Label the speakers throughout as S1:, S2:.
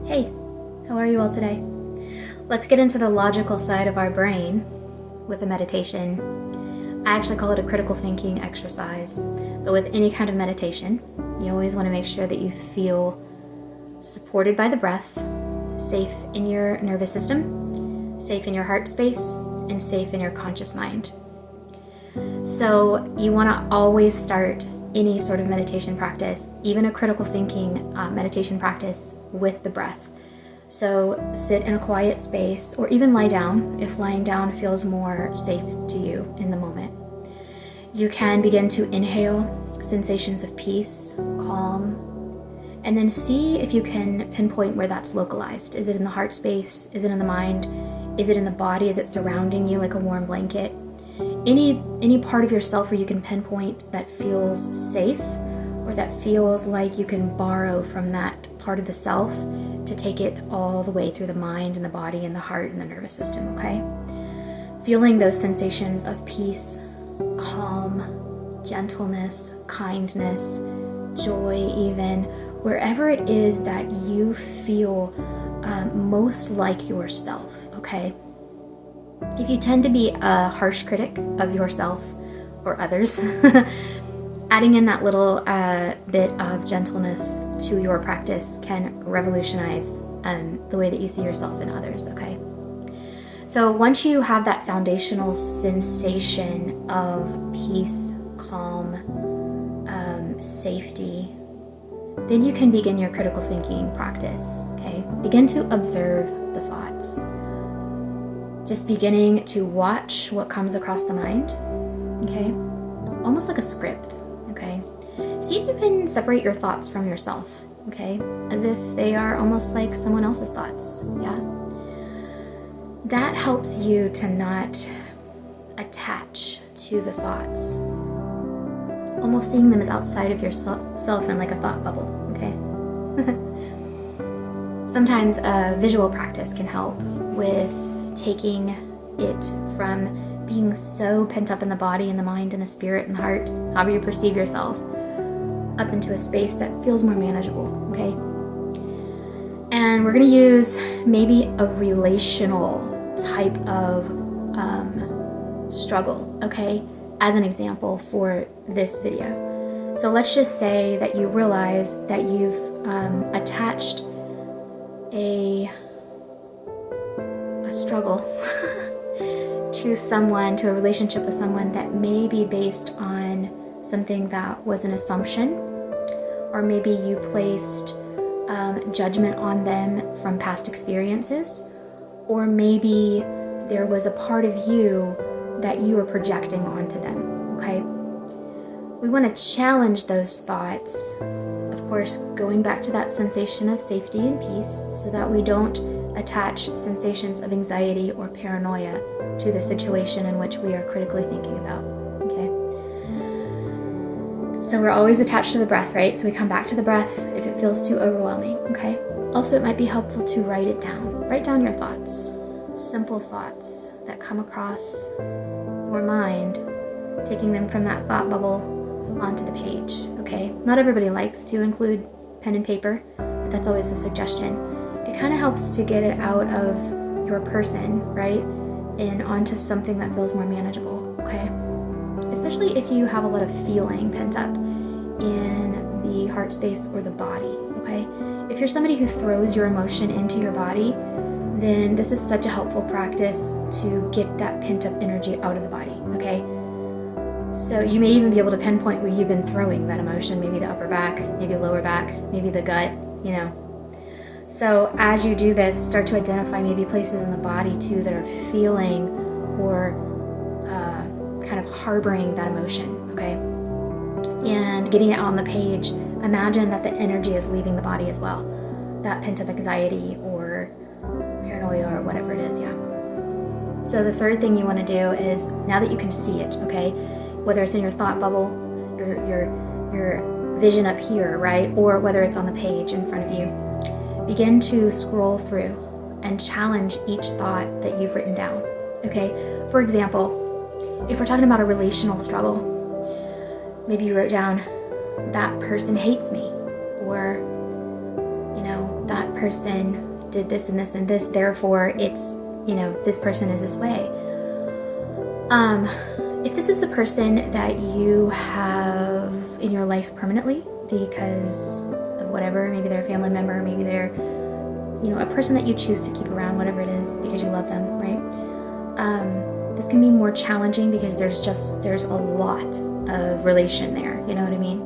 S1: Hey, how are you all today? Let's get into the logical side of our brain with a meditation. I actually call it a critical thinking exercise. But with any kind of meditation, you always want to make sure that you feel supported by the breath, safe in your nervous system, safe in your heart space, and safe in your conscious mind. So you want to always start any sort of meditation practice, even a critical thinking meditation practice, with the breath. So sit in a quiet space or even lie down if lying down feels more safe to you in the moment. You can begin to inhale sensations of peace, calm, and then see if you can pinpoint where that's localized. Is it in the heart space? Is it in the mind? Is it in the body? Is it surrounding you like a warm blanket? Any part of yourself where you can pinpoint that feels safe or that feels like you can borrow from that part of the self to take it all the way through the mind and the body and the heart and the nervous system, okay? Feeling those sensations of peace, calm, gentleness, kindness, joy even, wherever it is that you feel most like yourself, okay? If you tend to be a harsh critic of yourself or others, adding in that little bit of gentleness to your practice can revolutionize the way that you see yourself and others, okay? So once you have that foundational sensation of peace, calm, safety, then you can begin your critical thinking practice, okay? Begin to observe the thoughts. Just beginning to watch what comes across the mind, okay? Almost like a script, okay? See if you can separate your thoughts from yourself, okay? As if they are almost like someone else's thoughts, yeah? That helps you to not attach to the thoughts. Almost seeing them as outside of yourself in like a thought bubble, okay? Sometimes a visual practice can help with taking it from being so pent up in the body and the mind and the spirit and the heart, however you perceive yourself, up into a space that feels more manageable, okay? And we're gonna use maybe a relational type of struggle, okay, as an example for this video. So let's just say that you realize that you've attached a struggle to someone, to a relationship with someone that may be based on something that was an assumption, or maybe you placed judgment on them from past experiences, or maybe there was a part of you that you were projecting onto them, okay? We want to challenge those thoughts, of course, going back to that sensation of safety and peace so that we don't attach sensations of anxiety or paranoia to the situation in which we are critically thinking about, okay? So we're always attached to the breath, right? So we come back to the breath if it feels too overwhelming, okay? Also, it might be helpful to write it down. Write down your thoughts, simple thoughts that come across your mind, taking them from that thought bubble onto the page, okay? Not everybody likes to include pen and paper, but that's always a suggestion. It kind of helps to get it out of your person, right, and onto something that feels more manageable, okay? Especially if you have a lot of feeling pent up in the heart space or the body, okay? If you're somebody who throws your emotion into your body, then this is such a helpful practice to get that pent up energy out of the body, okay? So you may even be able to pinpoint where you've been throwing that emotion, maybe the upper back, maybe lower back, maybe the gut, you know. So as you do this, start to identify maybe places in the body too that are feeling or kind of harboring that emotion, okay? And getting it on the page, imagine that the energy is leaving the body as well. That pent-up anxiety or paranoia or whatever it is, yeah. So the third thing you want to do is, now that you can see it, okay, whether it's in your thought bubble, your vision up here, right, or whether it's on the page in front of you, begin to scroll through and challenge each thought that you've written down, okay? For example, if we're talking about a relational struggle, maybe you wrote down, that person hates me, or, you know, that person did this and this and this, therefore it's, this person is this way. If this is a person that you have in your life permanently because of whatever, maybe they're a family member, maybe they're, a person that you choose to keep around, whatever it is, because you love them, right? This can be more challenging because there's a lot of relation there, you know what I mean?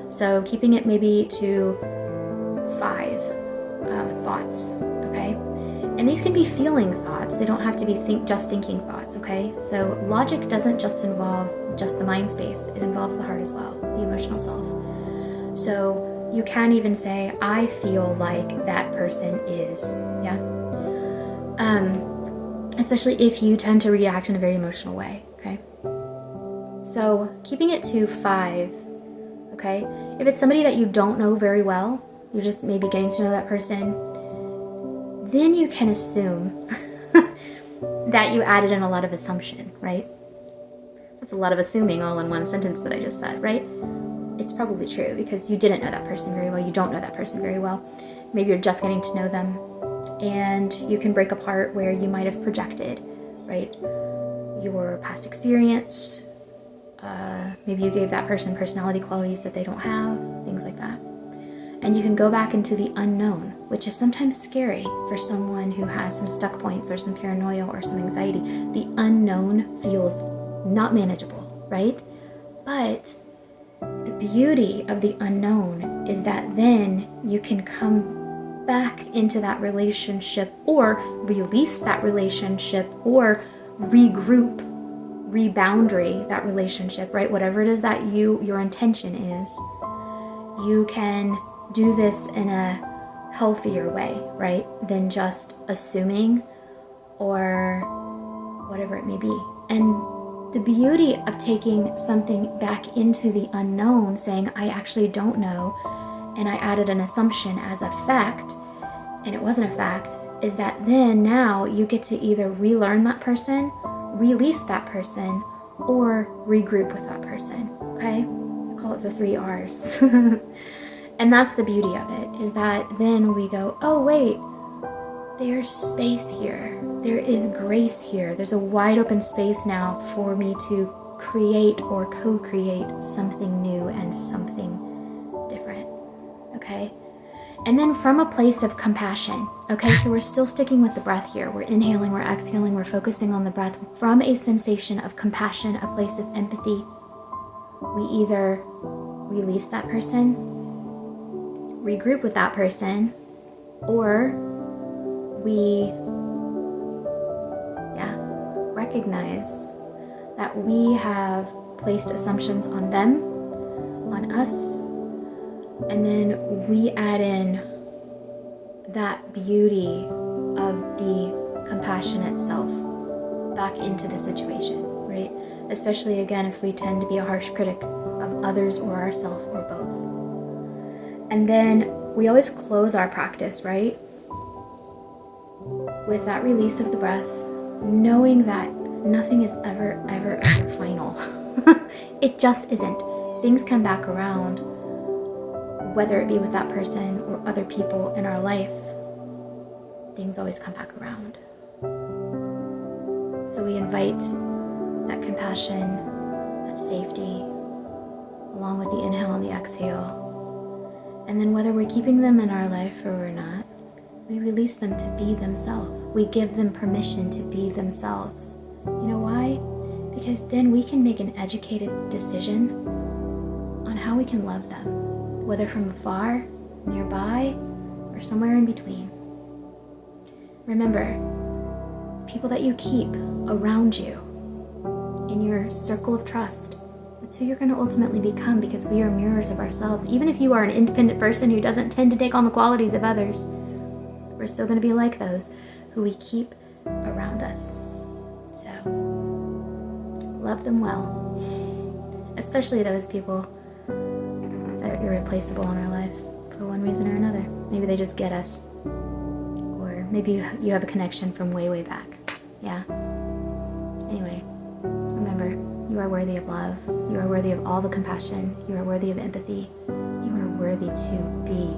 S1: So keeping it maybe to 5 thoughts, okay? And these can be feeling thoughts. They don't have to be just thinking thoughts, okay? So logic doesn't just involve just the mind space. It involves the heart as well, the emotional self. So you can even say, I feel like that person is, yeah? Especially if you tend to react in a very emotional way, okay? So keeping it to 5, okay? If it's somebody that you don't know very well, you're just maybe getting to know that person, then you can assume that you added in a lot of assumption, right? That's a lot of assuming all in one sentence that I just said, right? It's probably true because you didn't know that person very well. You don't know that person very well. Maybe you're just getting to know them, and you can break apart where you might have projected, right? Your past experience. Maybe you gave that person personality qualities that they don't have, things like that. And you can go back into the unknown, which is sometimes scary for someone who has some stuck points or some paranoia or some anxiety. The unknown feels not manageable, right? But the beauty of the unknown is that then you can come back into that relationship or release that relationship or regroup, reboundary that relationship, right? Whatever it is that your intention is, you can do this in a healthier way, right? Than just assuming or whatever it may be. And the beauty of taking something back into the unknown, saying, I actually don't know, and I added an assumption as a fact, and it wasn't a fact, is that then now you get to either relearn that person, release that person, or regroup with that person, okay? I call it the 3 R's. And that's the beauty of it, is that then we go, oh wait, there's space here. There is grace here. There's a wide open space now for me to create or co-create something new and something different, okay? And then from a place of compassion, okay, so we're still sticking with the breath here. We're inhaling, we're exhaling, we're focusing on the breath. From a sensation of compassion, a place of empathy, we either release that person, regroup with that person, or we recognize that we have placed assumptions on them, on us, and then we add in that beauty of the compassion itself back into the situation, right? Especially again if we tend to be a harsh critic of others or ourselves or both. And then we always close our practice, right, with that release of the breath, knowing that nothing is ever final. It just isn't. Things come back around, whether it be with that person or other people in our life. Things always come back around. So we invite that compassion, that safety, along with the inhale and the exhale. And then whether we're keeping them in our life or we're not, we release them to be themselves. We give them permission to be themselves. You know why? Because then we can make an educated decision on how we can love them, whether from afar, nearby, or somewhere in between. Remember, people that you keep around you in your circle of trust, that's who you're going to ultimately become, because we are mirrors of ourselves. Even if you are an independent person who doesn't tend to take on the qualities of others, we're still going to be like those who we keep around us. So, love them well, especially those people that are irreplaceable in our life for one reason or another. Maybe they just get us, or maybe you have a connection from way, way back. Yeah. Anyway, remember, you are worthy of love. You are worthy of all the compassion. You are worthy of empathy. You are worthy to be